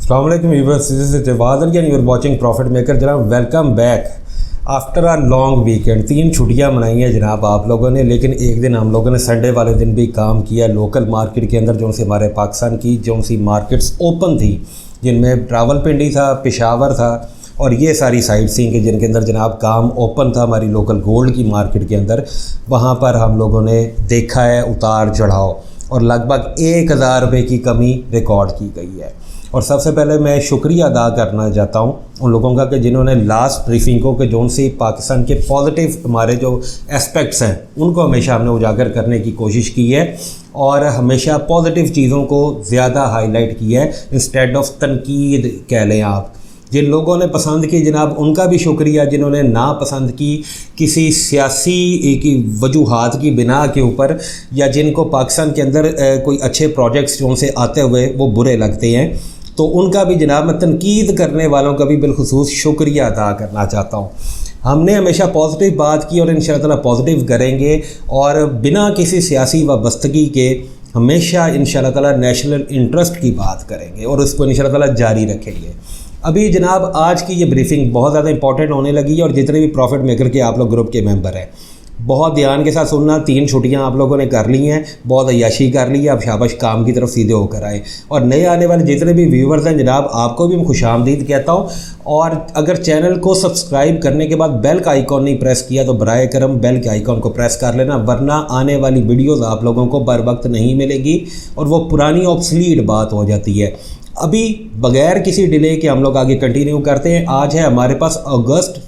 अस्सलाम वालेकुम viewers, this is Jawad Ali and you are watching profit maker. जनाब welcome back after a long weekend. 3 छुट्टियां मनाई हैं जनाब आप लोगों ने, लेकिन एक दिन हम लोगों ने संडे वाले दिन भी काम किया। लोकल मार्केट के अंदर जो सी हमारे पाकिस्तान की जो सी मार्केट्स ओपन थी, जिनमें रावलपिंडी था, पेशावर था और ये सारी साइट सीइंग के जिनके अंदर जनाब काम ओपन था हमारी लोकल गोल्ड की मार्केट के अंदर, वहाँ पर हम लोगों ने देखा है उतार चढ़ाव और लगभग 1000 रुपये की कमी रिकॉर्ड की गई है। और सबसे पहले मैं शुक्रिया अदा करना चाहता हूँ उन लोगों का कि जिन्होंने लास्ट ब्रीफिंगों के जोन से पाकिस्तान के पॉजिटिव हमारे जो एस्पेक्ट्स हैं उनको हमेशा हमने उजागर करने की कोशिश की है और हमेशा पॉजिटिव चीज़ों को ज़्यादा हाईलाइट किया है इंस्टेड ऑफ तनकीद कह लें आप। जिन लोगों ने पसंद की जनाब उनका भी शुक्रिया, जिन्होंने ना पसंद की किसी सियासी की वजूहात की बिना के ऊपर या जिनको पाकिस्तान के अंदर कोई अच्छे प्रोजेक्ट्स जो उनसे आते हुए वो बुरे लगते हैं, तो उनका भी जनाब मैं तनकीद करने वालों का भी बिलखुसूस शुक्रिया अदा करना चाहता हूँ। हमने हमेशा पॉजिटिव बात की और इंशाअल्लाह ताला पॉजिटिव करेंगे और बिना किसी सियासी वाबस्तगी के हमेशा इंशाअल्लाह ताला नेशनल इंटरेस्ट की बात करेंगे और उसको इंशाअल्लाह ताला जारी रखेंगे। अभी जनाब आज की ये ब्रीफिंग बहुत ज़्यादा इंपॉर्टेंट होने लगी है और जितने भी प्रॉफिट मेकर के आप लोग ग्रुप के मेंबर हैं बहुत ध्यान के साथ सुनना। 3 छुट्टियां आप लोगों ने कर ली हैं, बहुत अय्याशी कर ली है, अब शाबाश काम की तरफ सीधे होकर आए। और नए आने वाले जितने भी व्यूवर्स हैं जनाब आपको भी मैं खुशामदीद कहता हूं। और अगर चैनल को सब्सक्राइब करने के बाद बेल का आइकॉन नहीं प्रेस किया तो बराए करम बेल के आइकॉन को प्रेस कर लेना, वरना आने वाली वीडियोज़ आप लोगों को बर वक्त नहीं मिलेगी और वो पुरानी ऑब्सलीट बात हो जाती है। अभी बगैर किसी डिले के हम लोग आगे कंटिन्यू करते हैं। आज है हमारे पास अगस्त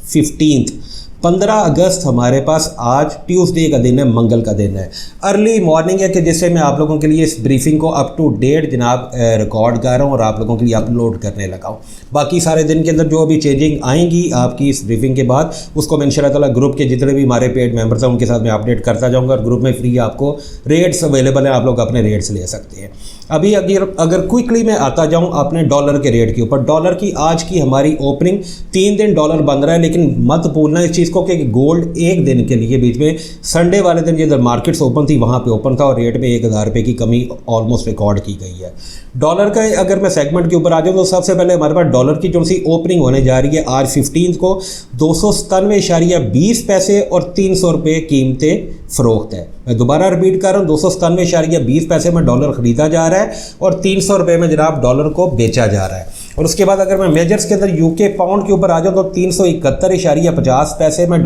15 अगस्त हमारे पास आज ट्यूसडे का दिन है, मंगल का दिन है। अर्ली मॉर्निंग है कि जिससे मैं आप लोगों के लिए इस ब्रीफिंग को अप टू डेट जनाब रिकॉर्ड कर रहा हूँ और आप लोगों के लिए अपलोड करने लगा हूँ। बाकी सारे दिन के अंदर जो अभी चेंजिंग आएंगी आपकी इस ब्रीफिंग के बाद उसको मैं इंशाअल्लाह ताला ग्रुप के जितने भी हमारे पेड मेंबर्स हैं उनके साथ मैं अपडेट करता जाऊँगा और ग्रुप में फ्री आपको रेट्स अवेलेबल हैं, आप लोग अपने रेट्स ले सकते हैं। अभी अगर क्विकली मैं आता जाऊँ अपने डॉलर के रेट के ऊपर, डॉलर की आज की हमारी ओपनिंग 3 दिन डॉलर बन रहा है, लेकिन मत भूलना इस चीज़ को कि गोल्ड एक दिन के लिए बीच में संडे वाले दिन जिधर मार्केट्स ओपन थी वहाँ पे ओपन था और रेट में 1000 रुपये की कमी ऑलमोस्ट रिकॉर्ड की गई है। डॉलर का अगर मैं सेगमेंट के ऊपर आ जाऊँ तो सबसे पहले हमारे पास डॉलर की जो सी ओपनिंग होने जा रही है आज 15 को 297.20 पैसे और 300 रुपये कीमतें फ़रोख्त है। मैं दोबारा रिपीट कर रहा हूँ, 297.20 पैसे में डॉलर ख़रीदा जा रहा है और 300 रुपये में जनाब डॉलर को बेचा जा रहा है। और उसके बाद अगर मैं मेजर्स के अंदर यूके पाउंड के ऊपर आ जाऊँ तो 371.50 पैसे में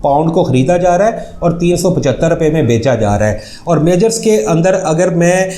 पाउंड को ख़रीदा जा रहा है और 375 रुपये में बेचा जा रहा है। और मेजर्स के अंदर अगर मैं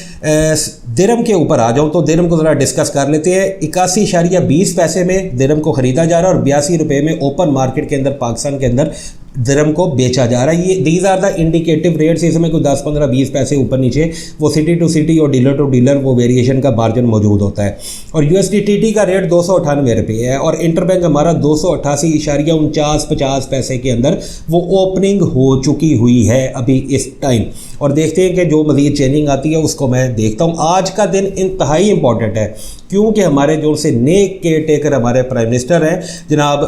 दिरहम के ऊपर आ जाऊं तो दिरहम को ज़रा डिस्कस कर लेते हैं। 81.20 पैसे में दिरहम को ख़रीदा जा रहा है और 82 रुपये में ओपन मार्केट के अंदर पाकिस्तान के अंदर दिरहम को बेचा जा रहा है। ये these are the indicative rates. इसमें कोई 10, 15, 20 पैसे ऊपर नीचे वो सिटी टू सिटी और डीलर टू डीलर वो वेरिएशन का मार्जिन मौजूद होता है। और USDTT का रेट 298 रुपये है और इंटरबैंक हमारा 288.49 पैसे के अंदर वो ओपनिंग हो चुकी हुई है अभी इस टाइम। और देखते हैं कि जो मज़ीद चेंजिंग आती है उसको मैं देखता हूँ। आज का दिन इंतहाई इंपॉर्टेंट है क्योंकि हमारे जो से नेक केयर टेकर हमारे प्राइम मिनिस्टर हैं जनाब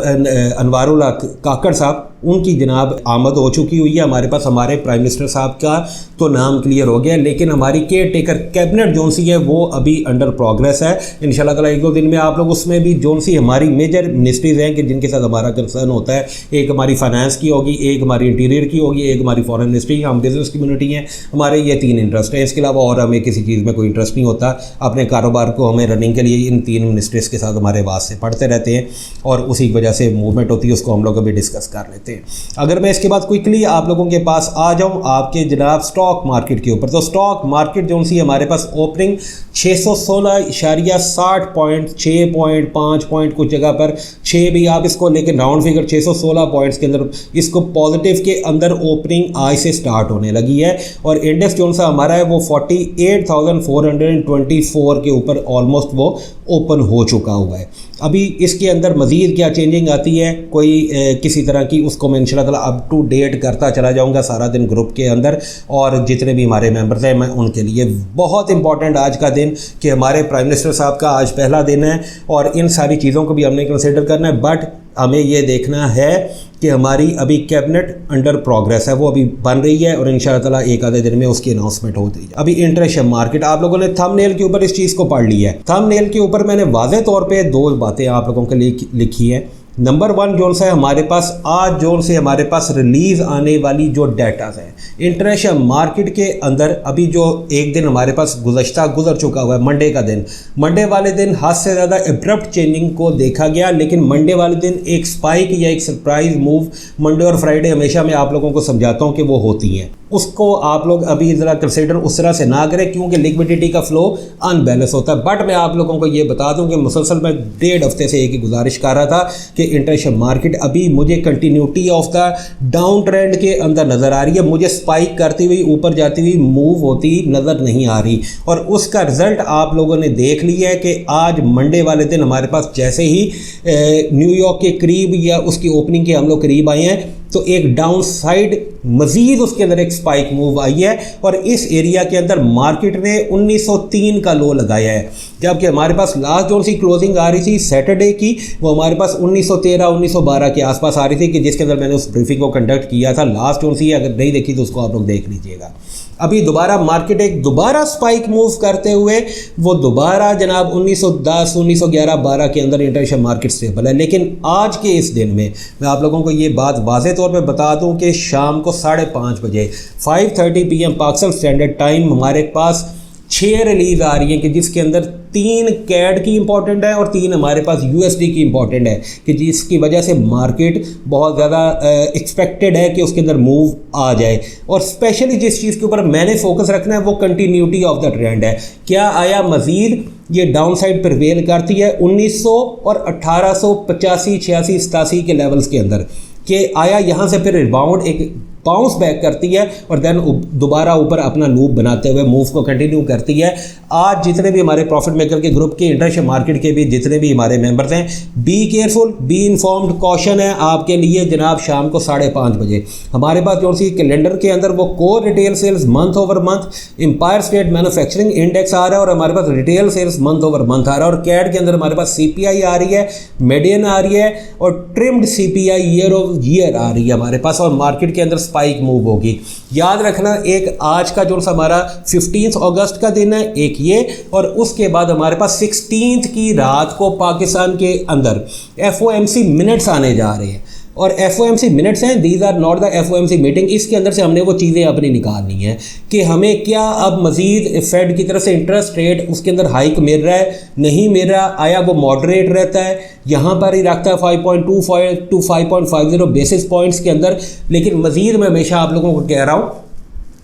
अनवारुल काकड़ साहब, उनकी जनाब आमद हो चुकी हुई है हमारे पास। हमारे प्राइम मिनिस्टर साहब का तो नाम क्लियर हो गया, लेकिन हमारी केयर टेकर कैबिनेट जोन सी है वो अभी अंडर प्रोग्रेस है। इंशाल्लाह ताला 1-2 दिन में आप लोग उसमें भी जोन सी हमारी मेजर मिनिस्ट्रीज़ हैं कि जिनके साथ हमारा कंसर्न होता है, एक हमारी फाइनेंस की होगी, एक हमारी इंटीरियर की होगी, एक हमारी फॉरेन मिनिस्ट्री, हम बिजनेस कम्युनिटी हैं, हमारे ये 3 इंटरेस्ट हैं। इसके अलावा और हमें किसी चीज़ में कोई इंटरेस्ट नहीं होता। अपने कारोबार को हमें रनिंग के लिए इन 3 मिनिस्ट्रीज़ के साथ हमारे वास्ते पढ़ते रहते हैं और उसी वजह से मूवमेंट होती है, उसको हम लोग अभी डिस्कस कर लेते हैं। अगर मैं इसके बाद क्विकली आप लोगों के पास आ जाऊं आपके जनाब स्टॉक मार्केट के ऊपर, तो स्टॉक मार्केट जो सी हमारे पास ओपनिंग 616.60 पॉइंट, 6 पॉइंट, 5 पॉइंट, कुछ जगह पर 6 भी आप इसको लेकिन राउंड फिगर 616 पॉइंट्स के अंदर इसको पॉजिटिव के अंदर ओपनिंग आज से स्टार्ट होने लगी है। और इंडेक्स जो सा हमारा है वो 48,424 के ऊपर ऑलमोस्ट वो ओपन हो चुका हुआ है। अभी इसके अंदर मज़ीद क्या चेंजिंग आती है कोई किसी तरह की, उसको मैं इंशाल्लाह ताला अप टू डेट करता चला जाऊंगा सारा दिन ग्रुप के अंदर। और जितने भी हमारे मेंबर्स हैं मैं उनके लिए बहुत इंपॉर्टेंट आज का दिन कि हमारे प्राइम मिनिस्टर साहब का आज पहला दिन है और इन सारी चीज़ों को भी हमने कंसिडर करना है। बट हमें ये देखना है कि हमारी अभी कैबिनेट अंडर प्रोग्रेस है, वो अभी बन रही है और इंशाअल्लाह ताला एक आधे दिन में उसकी अनाउंसमेंट होती है। अभी इंटरेस्ट मार्केट, आप लोगों ने थंबनेल के ऊपर इस चीज़ को पढ़ लिया है। थंबनेल के ऊपर मैंने वाज़े तौर पे 2 बातें आप लोगों के लिए लिखी हैं। नंबर 1 जोन सा है हमारे पास आज जोन से हमारे पास रिलीज़ आने वाली जो डाटा है इंटरनेशनल मार्केट के अंदर, अभी जो एक दिन हमारे पास गुजर चुका हुआ है, मंडे का दिन, मंडे वाले दिन हद से ज़्यादा एब्रप्ट चेंजिंग को देखा गया। लेकिन मंडे वाले दिन एक स्पाइक या एक सरप्राइज मूव, मंडे और फ्राइडे हमेशा मैं आप लोगों को समझाता हूँ कि वो होती हैं, उसको आप लोग अभी ज़रा कंसिडर उस तरह से ना करें क्योंकि लिक्विडिटी का फ्लो अनबैलेंस होता है। बट मैं आप लोगों को ये बता दूं कि मुसलसल मैं 1.5 हफ्ते से एक ही गुजारिश कर रहा था कि इंटरनेशनल मार्केट अभी मुझे continuity of the down trend के अंदर नज़र आ रही है, मुझे स्पाइक करती हुई ऊपर जाती हुई मूव होती नज़र नहीं आ रही। और उसका रिज़ल्ट आप लोगों ने देख लिया है कि आज मंडे वाले दिन हमारे पास जैसे ही न्यूयॉर्क के करीब या उसकी ओपनिंग के हम लोग करीब आए हैं तो एक डाउन साइड मज़ीद उसके अंदर एक स्पाइक मूव आई है और इस एरिया के अंदर मार्केट ने 1903 का लो लगाया है, जबकि हमारे पास लास्ट जोन सी क्लोजिंग आ रही थी सैटरडे की, वो हमारे पास 1913 1912 के आसपास आ रही थी, कि जिसके अंदर मैंने उस ब्रीफिंग को कंडक्ट किया था। लास्ट जोन सी अगर नहीं देखी तो उसको आप लोग देख लीजिएगा। अभी दोबारा मार्केट एक दोबारा स्पाइक मूव करते हुए वो दोबारा जनाब 1910 1911 12 के अंदर इंटरनेशनल मार्केट स्टेबल है। लेकिन आज के इस दिन में मैं आप लोगों को ये बात वाज़े तौर पे बता दूं कि शाम को 5:30 बजे 5:30 PM पाकिस्तान स्टैंडर्ड टाइम हमारे पास 6 रिलीज आ रही हैं कि जिसके अंदर 3 कैड की इंपॉर्टेंट है और 3 हमारे पास यूएसडी की इंपॉर्टेंट है, कि जिसकी वजह से मार्केट बहुत ज़्यादा एक्सपेक्टेड है कि उसके अंदर मूव आ जाए। और स्पेशली जिस चीज़ के ऊपर मैंने फोकस रखना है वो कंटिन्यूटी ऑफ द ट्रेंड है। क्या आया मज़ीद ये डाउन साइड प्रिवेल करती है 1900 और 1885 86 87 के लेवल्स के अंदर, कि आया यहाँ से फिर रिबाउंड एक बाउंस बैक करती है और देन दोबारा ऊपर अपना लूप बनाते हुए मूव को कंटिन्यू करती है। आज जितने भी हमारे प्रॉफिट मेकर के ग्रुप के इंटरनेशनल मार्केट के भी जितने भी हमारे मेंबर्स हैं, be careful, be informed, caution है आपके लिए जनाब। शाम को 5:30 बजे हमारे पास जो सी कैलेंडर के अंदर वो core retail sales month over month Empire State manufacturing index आ रहा है और हमारे पास retail sales month over month आ रहा है। और कैड के अंदर हमारे पास CPI आ रही है, मीडियन आ रही है और trimmed CPI year of year आ रही है हमारे पास, और मार्केट के अंदर स्पाइक मूव होगी। याद रखना एक आज का जो हमारा 15 अगस्त का दिन है, एक ये, और उसके बाद हमारे पास 16 की रात को पाकिस्तान के अंदर FOMC मिनट्स आने जा रहे हैं। और FOMC मिनट्स हैं, these are not the FOMC meeting. इसके अंदर से हमने वो चीज़ें अपनी निकालनी है कि हमें क्या अब मज़ीद फेड की तरफ से इंटरेस्ट रेट उसके अंदर हाइक मिल रहा है, नहीं मिल रहा, आया वो मॉडरेट रहता है, यहाँ पर ही रखता है 5.25 to 5.50 बेसिस पॉइंट्स के अंदर। लेकिन मज़ीद मैं हमेशा आप लोगों को कह रहा हूँ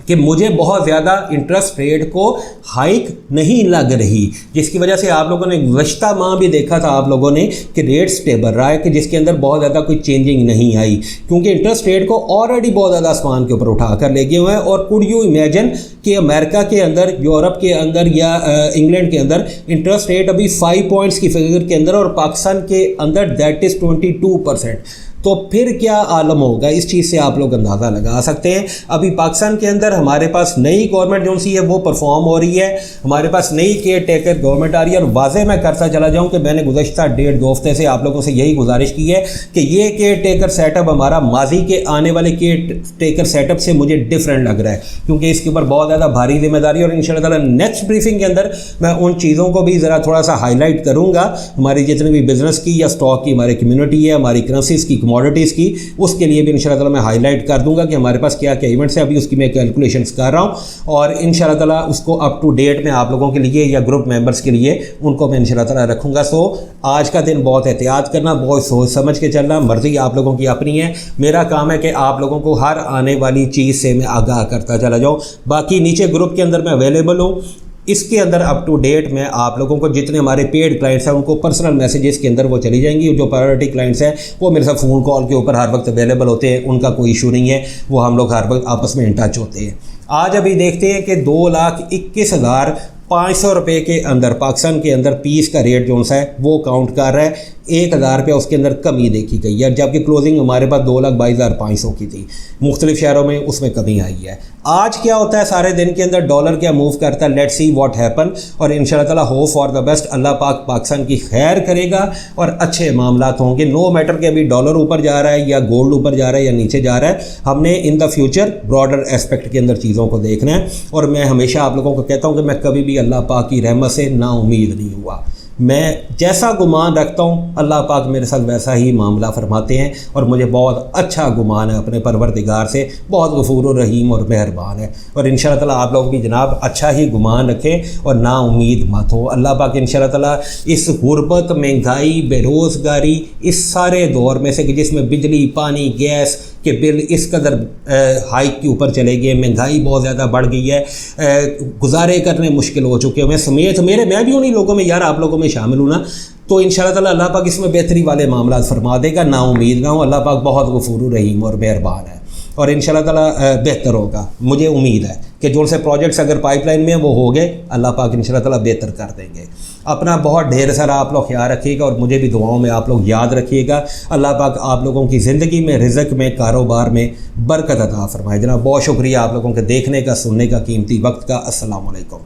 कि मुझे बहुत ज़्यादा इंटरेस्ट रेट को हाइक नहीं लग रही, जिसकी वजह से आप लोगों ने गुज़श्ता माह भी देखा था आप लोगों ने कि रेट स्टेबल रहा है, कि जिसके अंदर बहुत ज़्यादा कोई चेंजिंग नहीं आई, क्योंकि इंटरेस्ट रेट को ऑलरेडी बहुत ज़्यादा आसमान के ऊपर उठा कर ले गए हुए हैं। और कुड यू इमेजिन कि अमेरिका के अंदर, यूरोप के अंदर या इंग्लैंड के अंदर इंटरेस्ट रेट अभी 5 पॉइंट्स की फिगर के अंदर और पाकिस्तान के अंदर दैट इज़ 22%। तो फिर क्या आलम होगा, इस चीज़ से आप लोग अंदाज़ा लगा सकते हैं। अभी पाकिस्तान के अंदर हमारे पास नई गवर्नमेंट जो सी है वो परफॉर्म हो रही है, हमारे पास नई केयर टेकर गवर्नमेंट आ रही है। और वाज़े मैं करता चला जाऊं कि मैंने गुज़श्ता 1.5-2 हफ्ते से आप लोगों से यही गुजारिश की है कि ये केयर टेकर सेटअप हमारा माजी के आने वाले केयर टेकर सेटअप से मुझे डिफरेंट लग रहा है, क्योंकि इसके ऊपर बहुत ज़्यादा भारी जिम्मेदारी। और इंशाअल्लाह ताला नेक्स्ट ब्रीफिंग के अंदर मैं उन चीज़ों को भी ज़रा थोड़ा सा हाईलाइट करूँगा, हमारी जितने भी बिज़नेस की या स्टॉक की हमारी कम्युनिटी है, हमारी करेंसीज़ की, कमोडिटीज़ की, उसके लिए भी इंशाअल्लाह ताला मैं हाईलाइट कर दूंगा कि हमारे पास क्या क्या इवेंट्स हैं। अभी उसकी मैं कैलकुलेशंस कर रहा हूं और इंशाअल्लाह ताला उसको अप टू डेट में आप लोगों के लिए या ग्रुप मेंबर्स के लिए उनको मैं इंशाअल्लाह ताला रखूंगा। सो आज का दिन बहुत एहतियात करना, बहुत सोच समझ के चलना, मर्जी आप लोगों की अपनी है। मेरा काम है कि आप लोगों को हर आने वाली चीज़ से मैं आगाह करता चला जाऊँ। बाकी नीचे ग्रुप के अंदर मैं अवेलेबल हूँ, इसके अंदर अप टू डेट में आप लोगों को जितने हमारे पेड क्लाइंट्स हैं उनको पर्सनल मैसेजेस के अंदर वो चली जाएंगी। जो प्रायोरिटी क्लाइंट्स हैं वो मेरे साथ फ़ोन कॉल के ऊपर हर वक्त अवेलेबल होते हैं, उनका कोई इशू नहीं है, वो हम लोग हर वक्त आपस में इन टच होते हैं। आज अभी देखते हैं कि 2,21,500 रुपये के अंदर पाकिस्तान के अंदर पीस का रेट जो सा है वो काउंट कर रहा है। 1000 रुपया उसके अंदर कमी देखी गई है, जबकि क्लोजिंग हमारे पास 2,22,500 की थी। मुख्तलिफ शहरों में उसमें कमी आई है। आज क्या होता है सारे दिन के अंदर, डॉलर क्या मूव करता है, लेट्स सी व्हाट हैपन। और इंशाल्लाह ताला होप फॉर द बेस्ट, अल्लाह पाक पाकिस्तान की खैर करेगा और अच्छे मामलात होंगे। नो मैटर कि अभी डॉलर ऊपर जा रहा है या गोल्ड ऊपर जा रहा है या नीचे जा रहा है, हमने in the future broader aspect के अंदर चीज़ों को देखना है। और मैं हमेशा आप लोगों को कहता हूँ कि मैं कभी भी अल्लाह पाक की रहमत से ना उम्मीद नहीं हुआ। मैं जैसा गुमान रखता हूँ अल्लाह पाक मेरे साथ वैसा ही मामला फरमाते हैं, और मुझे बहुत अच्छा गुमान है अपने परवरदिगार से, बहुत गफूर रहीम और मेहरबान है। और इंशाअल्लाह ताला आप लोग भी जनाब अच्छा ही गुमान रखें और ना उम्मीद मत हो। अल्लाह पाक इंशाअल्लाह ताला इस गुर्बत, महंगाई, बेरोज़गारी, इस सारे दौर में से कि जिसमें बिजली, पानी, गैस के बिल इस कदर हाइक के ऊपर चले गए, महंगाई बहुत ज़्यादा बढ़ गई है, गुजारे करने मुश्किल हो चुके हैं, मैं समेत मैं भी उन्हीं लोगों में यार आप लोगों में शामिल हूँ ना। तो इंशाअल्लाह ताला अल्लाह पाक इसमें बेहतरी वाले मामला फरमा देगा, ना उम्मीद ना हो। अल्लाह पाक बहुत गफूर रहीम और मेहरबान है और इंशाअल्लाह ताला बेहतर होगा। मुझे उम्मीद है कि जो से प्रोजेक्ट्स अगर पाइपलाइन में वो हो गए, अल्लाह पाक इंशाअल्लाह ताला बेहतर कर देंगे। अपना बहुत ढेर सारा आप लोग ख्याल रखिएगा और मुझे भी दुआओं में आप लोग याद रखिएगा। अल्लाह पाक आप लोगों की ज़िंदगी में, रिज़्क़ में, कारोबार में बरकत अता फरमाए। जनाब बहुत शुक्रिया आप लोगों के देखने का, सुनने का, कीमती वक्त का। अस्सलाम वालेकुम।